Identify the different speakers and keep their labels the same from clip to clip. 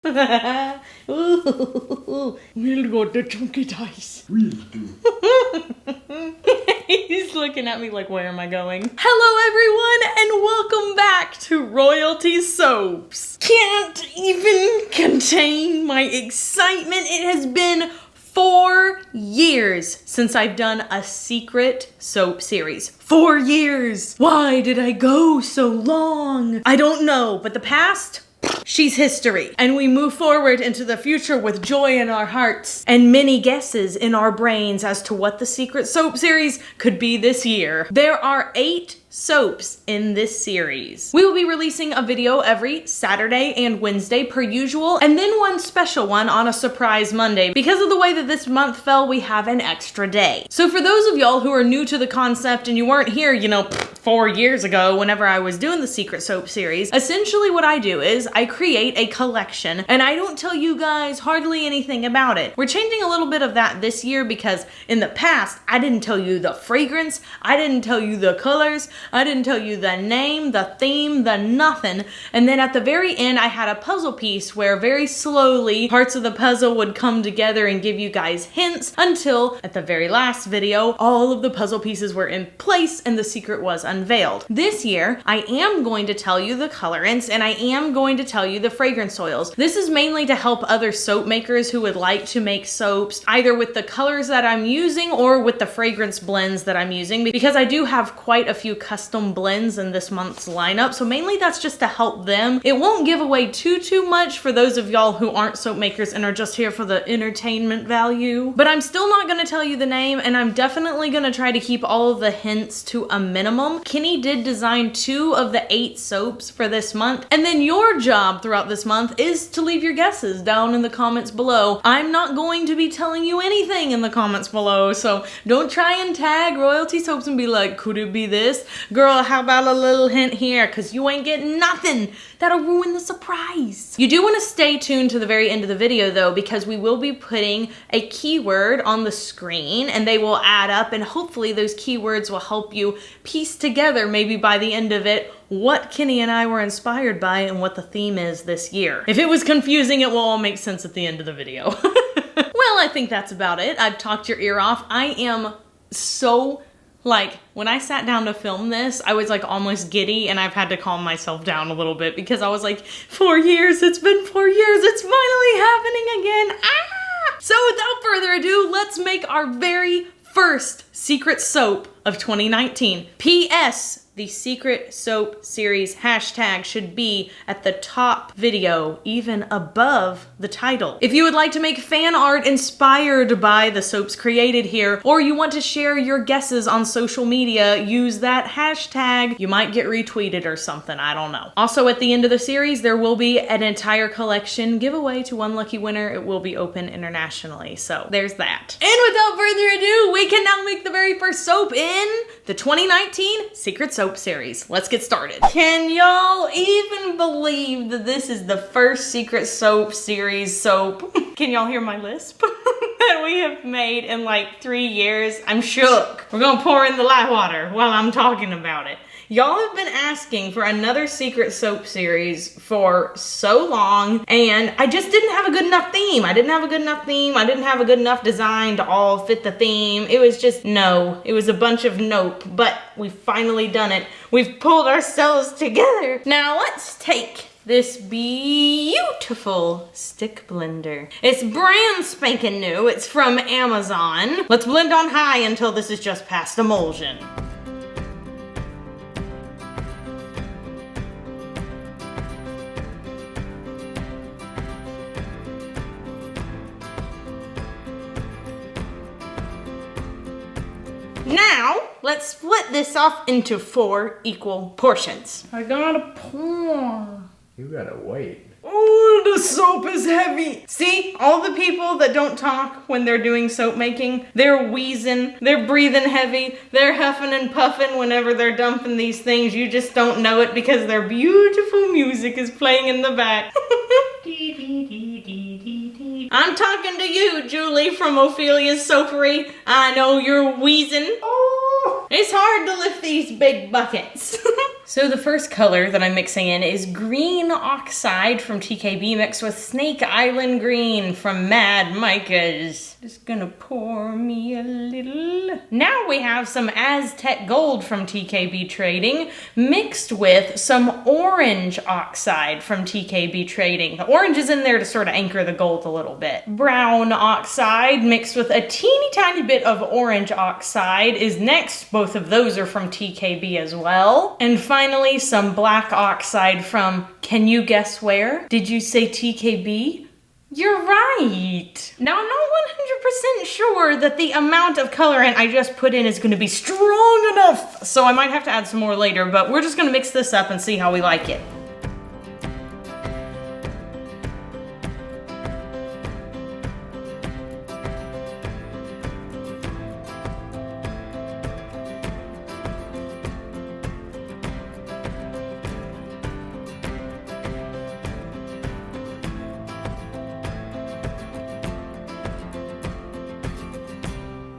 Speaker 1: Ooh, we'll go to chunky dice.
Speaker 2: We'll do.
Speaker 1: He's looking at me like, where am I going? Hello everyone and welcome back to Royalty Soaps. Can't even contain my excitement. It has been 4 years since I've done a secret soap series. 4 years. Why did I go so long? I don't know, but the past, she's history. And we move forward into the future with joy in our hearts and many guesses in our brains as to what the secret soap series could be this year. There are 8 soaps in this series. We will be releasing a video every Saturday and Wednesday per usual, and then one special one on a surprise Monday. Because of the way that this month fell, we have an extra day. So for those of y'all who are new to the concept and you weren't here, 4 years ago whenever I was doing the secret soap series, essentially what I do is I create a collection and I don't tell you guys hardly anything about it. We're changing a little bit of that this year because in the past, I didn't tell you the fragrance, I didn't tell you the colors, I didn't tell you the name, the theme, the nothing. And then at the very end, I had a puzzle piece where very slowly parts of the puzzle would come together and give you guys hints until at the very last video, all of the puzzle pieces were in place and the secret was unveiled. This year, I am going to tell you the colorants and I am going to tell you the fragrance oils. This is mainly to help other soap makers who would like to make soaps either with the colors that I'm using or with the fragrance blends that I'm using, because I do have quite a few custom blends in this month's lineup. So mainly that's just to help them. It won't give away too much for those of y'all who aren't soap makers and are just here for the entertainment value. But I'm still not gonna tell you the name, and I'm definitely gonna try to keep all of the hints to a minimum. Kenny did design 2 of the 8 soaps for this month, and then your job throughout this month is to leave your guesses down in the comments below. I'm not going to be telling you anything in the comments below, so don't try and tag Royalty Soaps and be like, could it be this? Girl, how about a little hint here? Cause you ain't getting nothing. That'll ruin the surprise. You do want to stay tuned to the very end of the video though, because we will be putting a keyword on the screen and they will add up, and hopefully those keywords will help you piece together maybe by the end of it what Kenny and I were inspired by and what the theme is this year. If it was confusing, it will all make sense at the end of the video. Well, I think that's about it. I've talked your ear off. I am so when I sat down to film this, I was almost giddy, and I've had to calm myself down a little bit because I was like, 4 years, it's been 4 years, it's finally happening again. Ah! So without further ado, let's make our very first secret soap of 2019. P.S. The secret soap series hashtag should be at the top video, even above the title. If you would like to make fan art inspired by the soaps created here, or you want to share your guesses on social media, use that hashtag. You might get retweeted or something, I don't know. Also, at the end of the series, there will be an entire collection giveaway to one lucky winner. It will be open internationally, so there's that. And without further ado, we can now make the very first soap in the 2019 Secret Soap series. Let's get started. Can y'all even believe that this is the first secret soap series soap? Can y'all hear my lisp? That we have made in 3 years? I'm shook. We're gonna pour in the light water while I'm talking about it. Y'all have been asking for another secret soap series for so long, and I just didn't have a good enough theme. I didn't have a good enough theme. I didn't have a good enough design to all fit the theme. It was just no. It was a bunch of nope, but we've finally done it. We've pulled ourselves together. Now let's take this beautiful stick blender. It's brand spanking new. It's from Amazon. Let's blend on high until this is just past emulsion. Now, let's split this off into 4 equal portions. I gotta pour.
Speaker 2: You gotta wait.
Speaker 1: Oh, the soap is heavy. See, all the people that don't talk when they're doing soap making, they're wheezing, they're breathing heavy, they're huffing and puffing whenever they're dumping these things. You just don't know it because their beautiful music is playing in the back. I'm talking to you, Julie from Ophelia's Soapery. I know you're wheezing. Oh, it's hard to lift these big buckets. So the first color that I'm mixing in is Green Oxide from TKB mixed with Snake Island Green from Mad Micas. Just gonna pour me a little. Now we have some Aztec Gold from TKB Trading mixed with some Orange Oxide from TKB Trading. The orange is in there to sort of anchor the gold a little bit. Brown Oxide mixed with a teeny tiny bit of Orange Oxide is next. Both of those are from TKB as well. And finally, some Black Oxide from, can you guess where? Did you say TKB? You're right. Now, I'm not 100% sure that the amount of colorant I just put in is going to be strong enough, so I might have to add some more later, but we're just going to mix this up and see how we like it.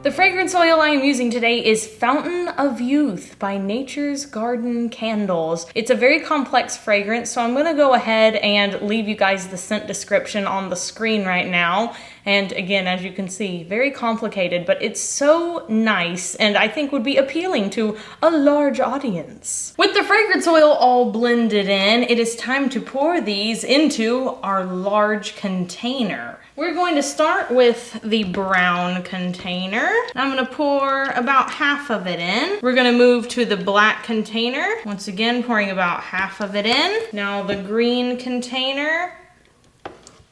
Speaker 1: The fragrance oil I am using today is Fountain of Youth by Nature's Garden Candles. It's a very complex fragrance, so I'm gonna go ahead and leave you guys the scent description on the screen right now. And again, as you can see, very complicated, but it's so nice and I think would be appealing to a large audience. With the fragrance oil all blended in, it is time to pour these into our large container. We're going to start with the brown container. I'm gonna pour about half of it in. We're gonna move to the black container. Once again, pouring about half of it in. Now the green container.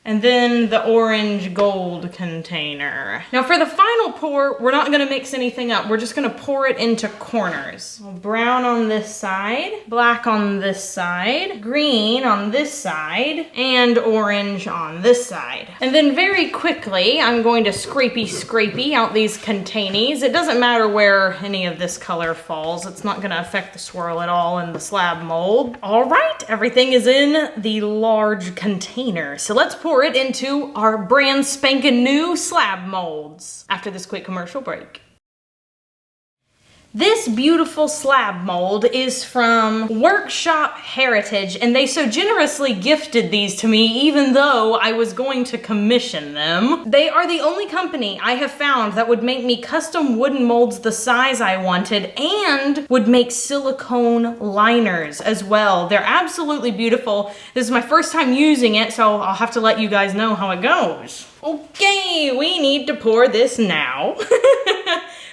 Speaker 1: And then the orange gold container. Now for the final pour, we're not gonna mix anything up. We're just gonna pour it into corners. Brown on this side, black on this side, green on this side, and orange on this side. And then very quickly, I'm going to scrapey out these containers. It doesn't matter where any of this color falls. It's not gonna affect the swirl at all in the slab mold. All right, everything is in the large container. So let's pour it into our brand spanking new slab molds after this quick commercial break. This beautiful slab mold is from Workshop Heritage, and they so generously gifted these to me even though I was going to commission them. They are the only company I have found that would make me custom wooden molds the size I wanted and would make silicone liners as well. They're absolutely beautiful. This is my first time using it, so I'll have to let you guys know how it goes. Okay, we need to pour this now.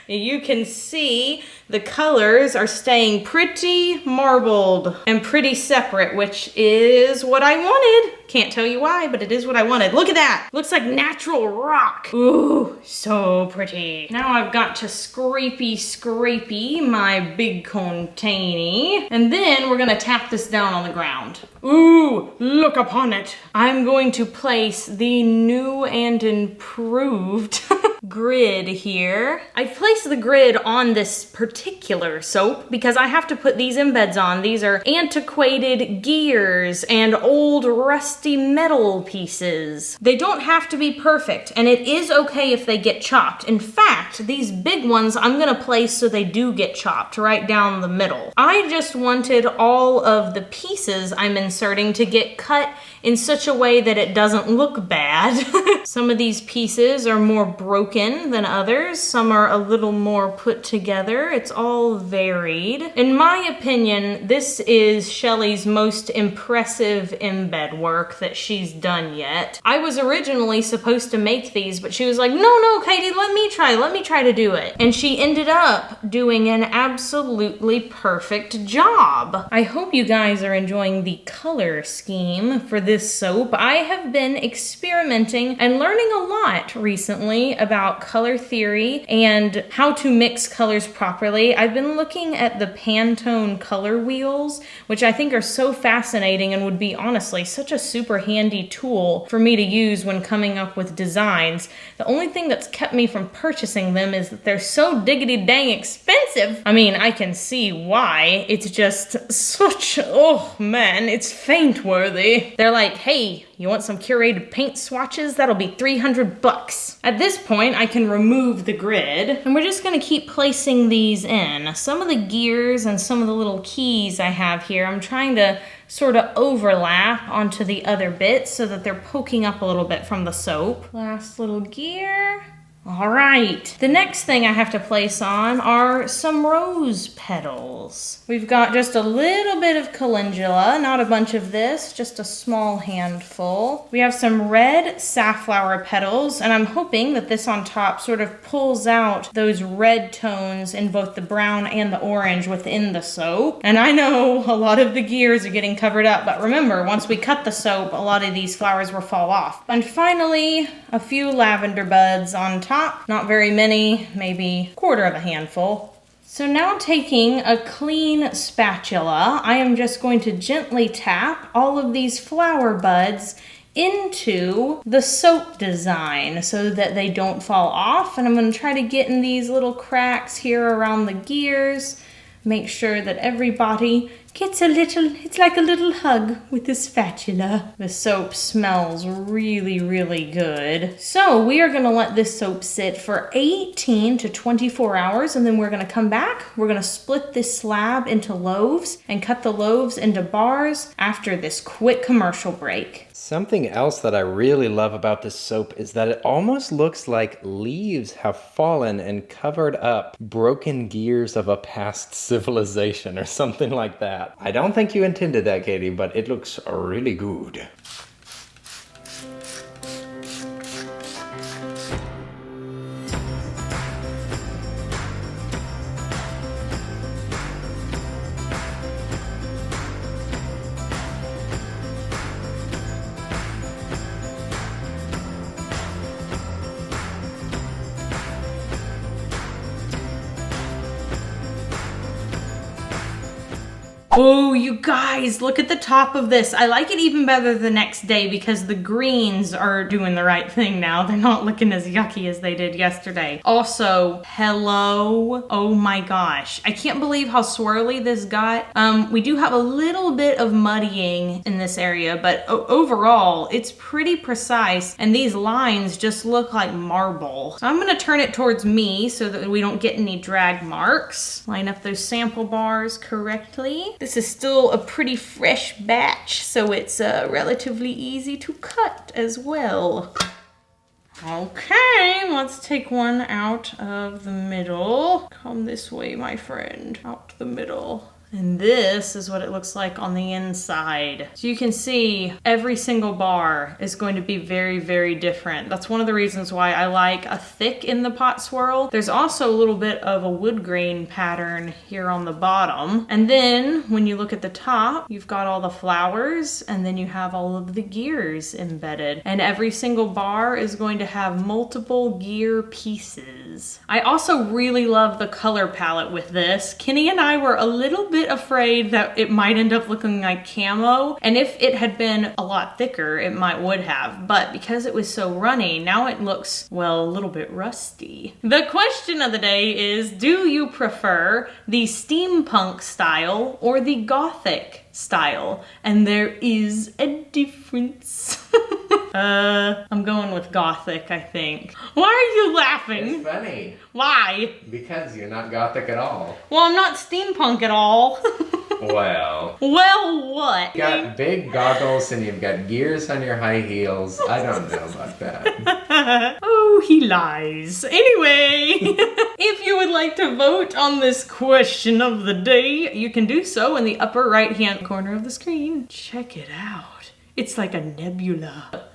Speaker 1: You can see the colors are staying pretty marbled and pretty separate, which is what I wanted. Can't tell you why, but it is what I wanted. Look at that. Looks like natural rock. Ooh, so pretty. Now I've got to scrapey my big container. And then we're gonna tap this down on the ground. Ooh, look upon it. I'm going to place the new and improved grid here. I placed the grid on this particular soap because I have to put these embeds on. These are antiquated gears and old rusty metal pieces. They don't have to be perfect, and it is okay if they get chopped. In fact, these big ones I'm gonna place so they do get chopped right down the middle. I just wanted all of the pieces I'm inserting to get cut in such a way that it doesn't look bad. Some of these pieces are more broken than others. Some are a little more put together. It's all varied. In my opinion, this is Shelly's most impressive embed work that she's done yet. I was originally supposed to make these, but she was like, no, Katie, let me try to do it. And she ended up doing an absolutely perfect job. I hope you guys are enjoying the color scheme for this soap. I have been experimenting and learning a lot recently about color theory and how to mix colors properly. I've been looking at the Pantone color wheels, which I think are so fascinating and would be honestly such a super handy tool for me to use when coming up with designs. The only thing that's kept me from purchasing them is that they're so diggity dang expensive. I mean, I can see why. It's just such, oh man, it's faint worthy. They're like, hey, You want some curated paint swatches? That'll be $300. At this point, I can remove the grid, and we're just gonna keep placing these in. Some of the gears and some of the little keys I have here, I'm trying to sort of overlap onto the other bits so that they're poking up a little bit from the soap. Last little gear. All right, the next thing I have to place on are some rose petals. We've got just a little bit of calendula, not a bunch of this, just a small handful. We have some red safflower petals, and I'm hoping that this on top sort of pulls out those red tones in both the brown and the orange within the soap. And I know a lot of the gears are getting covered up, but remember, once we cut the soap, a lot of these flowers will fall off. And finally, a few lavender buds on top. Not very many, maybe a quarter of a handful. So now taking a clean spatula, I am just going to gently tap all of these flower buds into the soap design so that they don't fall off. And I'm going to try to get in these little cracks here around the gears. Make sure that everybody gets a little, it's like a little hug with the spatula. The soap smells really, really good. So we are gonna let this soap sit for 18 to 24 hours, and then we're gonna come back. We're gonna split this slab into loaves and cut the loaves into bars after this quick commercial break.
Speaker 2: Something else that I really love about this soap is that it almost looks like leaves have fallen and covered up broken gears of a past civilization or something like that. I don't think you intended that, Katie, but it looks really good.
Speaker 1: Oh, you guys, look at the top of this. I like it even better the next day because the greens are doing the right thing now. They're not looking as yucky as they did yesterday. Also, hello. Oh my gosh. I can't believe how swirly this got. We do have a little bit of muddying in this area, but overall, it's pretty precise. And these lines just look like marble. So I'm gonna turn it towards me so that we don't get any drag marks. Line up those sample bars correctly. This is still a pretty fresh batch, so it's relatively easy to cut as well. Okay, let's take one out of the middle. Come this way, my friend. Out the middle. And this is what it looks like on the inside. So you can see every single bar is going to be very, very different. That's one of the reasons why I like a thick in the pot swirl. There's also a little bit of a wood grain pattern here on the bottom. And then when you look at the top, you've got all the flowers and then you have all of the gears embedded. And every single bar is going to have multiple gear pieces. I also really love the color palette with this. Kenny and I were a little bit afraid that it might end up looking like camo, and if it had been a lot thicker it would have, but because it was so runny, now it looks, well, a little bit rusty. The question of the day is, do you prefer the steampunk style or the gothic style? And there is a difference. I'm going with gothic, I think. Why are you laughing?
Speaker 2: It's funny.
Speaker 1: Why?
Speaker 2: Because you're not gothic at all.
Speaker 1: Well, I'm not steampunk at all.
Speaker 2: Well.
Speaker 1: Well, what?
Speaker 2: You got big goggles and you've got gears on your high heels. I don't know about that.
Speaker 1: Oh, he lies. Anyway, if you would like to vote on this question of the day, you can do so in the upper right-hand corner of the screen. Check it out. It's like a nebula.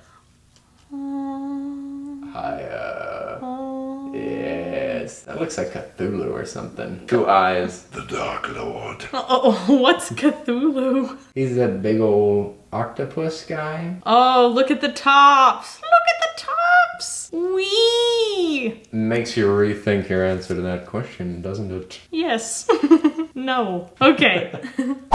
Speaker 2: Yes, that looks like Cthulhu or something. 2 eyes. The Dark Lord.
Speaker 1: Oh, what's Cthulhu?
Speaker 2: He's a big old octopus guy.
Speaker 1: Oh, look at the tops. Look at the tops. Wee.
Speaker 2: Makes you rethink your answer to that question, doesn't it?
Speaker 1: Yes. no. Okay.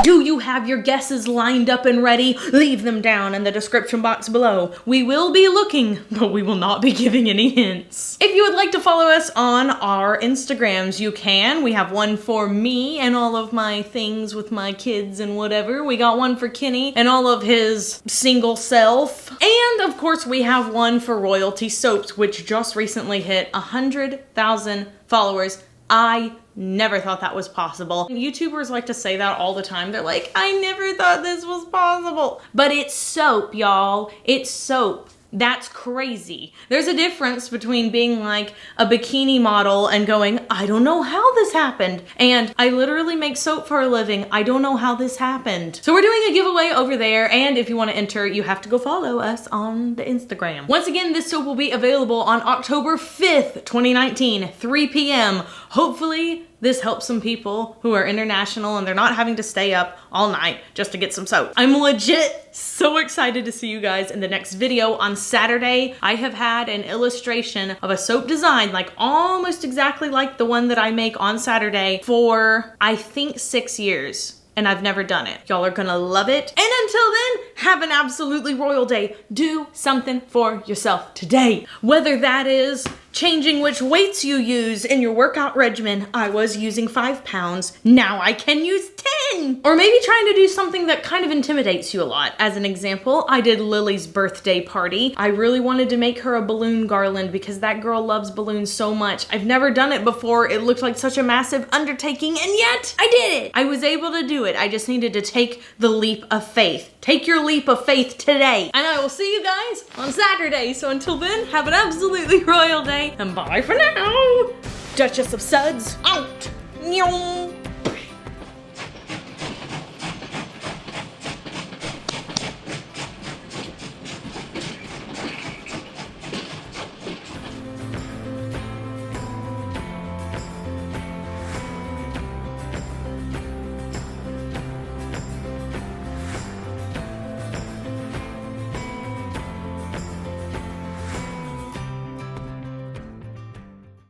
Speaker 1: Do you have your guesses lined up and ready? Leave them down in the description box below. We will be looking, but we will not be giving any hints. If you would like to follow us on our Instagrams, you can. We have one for me and all of my things with my kids and whatever. We got one for Kenny and all of his single self. And of course, we have one for Royalty Soaps, which just recently hit 100,000 followers. I never thought that was possible. YouTubers like to say that all the time. They're like, I never thought this was possible. But it's soap, y'all. It's soap. That's crazy. There's a difference between being like a bikini model and going, I don't know how this happened. And I literally make soap for a living. I don't know how this happened. So we're doing a giveaway over there. And if you want to enter, you have to go follow us on the Instagram. Once again, this soap will be available on October 5th, 2019, 3 p.m. Hopefully this helps some people who are international and they're not having to stay up all night just to get some soap. I'm legit so excited to see you guys in the next video on Saturday. I have had an illustration of a soap design like almost exactly like the one that I make on Saturday for I think 6 years. And I've never done it. Y'all are gonna love it. And until then, have an absolutely royal day. Do something for yourself today. Whether that is changing which weights you use in your workout regimen. I was using 5 pounds. Now I can use 10. Or maybe trying to do something that kind of intimidates you a lot. As an example, I did Lily's birthday party. I really wanted to make her a balloon garland because that girl loves balloons so much. I've never done it before. It looked like such a massive undertaking, and yet I did it. I was able to do it. I just needed to take the leap of faith. Take your leap of faith today. And I will see you guys on Saturday. So until then, have an absolutely royal day. And bye for now. Duchess of Suds out. Nyong.